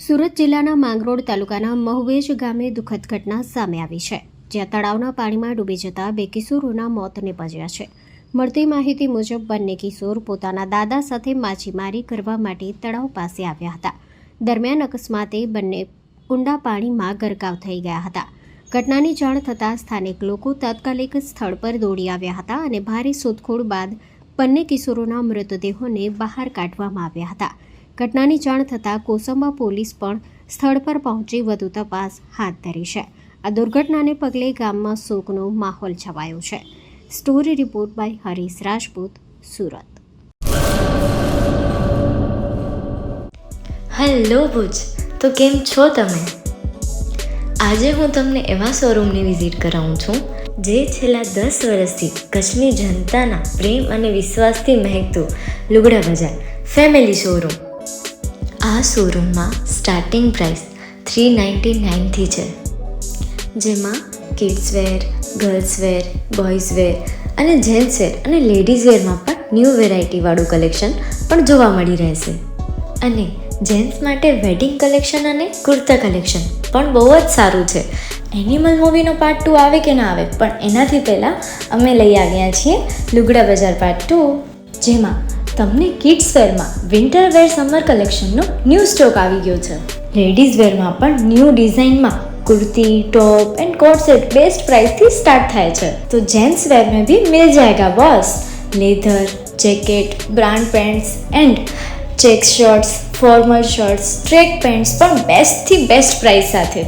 સુરત જિલ્લાના માંગરોળ તાલુકાના મહુવેજ ગામે દુઃખદ ઘટના સામે આવી છે, જ્યાં તળાવના પાણીમાં ડૂબી જતા 2 કિશોરોના મોત નિપજ્યા છે. મળતી માહિતી મુજબ બંને કિશોર પોતાના દાદા સાથે માછીમારી કરવા માટે તળાવ પાસે આવ્યા હતા. દરમિયાન અકસ્માતે બંને ઊંડા પાણીમાં ગરકાવ થઈ ગયા હતા. ઘટનાની જાણ થતાં સ્થાનિક લોકો તાત્કાલિક સ્થળ પર દોડી આવ્યા હતા અને ભારે શોધખોળ બાદ બંને કિશોરોના મૃતદેહોને બહાર કાઢવામાં આવ્યા હતા. ઘટનાની જાણ થતાં કોસંબા પોલીસ પણ સ્થળ પર પહોંચી વધુ તપાસ હાથ ધરી છે. આ દુર્ઘટનાને પગલે ગામમાં શોકનો માહોલ છવાયો છે. Story report by Harish Rajput, Surat. Hello Bhuj, તો કેમ છો તમે? આજે હું તમને એવા શોરૂમની વિઝિટ કરાવું છું જે છેલ્લા 10 વર્ષથી કચ્છની જનતાના પ્રેમ અને વિશ્વાસથી મહેકતું લુગડા બજાર ફેમિલી શોરૂમ. આ શોરૂમમાં સ્ટાર્ટિંગ પ્રાઇસ 399થી છે, જેમાં kids wear, girls wear, boys wear અને જેન્ટ્સ વેર અને લેડીઝ વેરમાં પણ ન્યૂ વેરાયટીવાળું કલેક્શન પણ જોવા મળી રહેશે. અને જેન્ટ્સ માટે વેડિંગ કલેક્શન અને કુર્તા કલેક્શન પણ બહુ જ સારું છે. એનિમલ મૂવીનો પાર્ટ 2 આવે કે ના આવે, પણ એનાથી પહેલાં અમે લઈ આવ્યા છીએ લુગડા બજાર પાર્ટ 2, જેમાં તમને કિડ્સ વેરમાં વિન્ટર વેર સમર કલેક્શનનો ન્યૂ સ્ટોક આવી ગયો છે. લેડીઝ વેરમાં પણ ન્યૂ ડિઝાઇનમાં kurti, top and coat set best price थी स्टार्ट थाय छे. तो जेंट्स वेर में भी मिल जाएगा boss. Leather, jacket, brand pants and check shirts, formal shirts, track pants પણ બેસ્ટ થી બેસ્ટ પ્રાઇસ સાથે.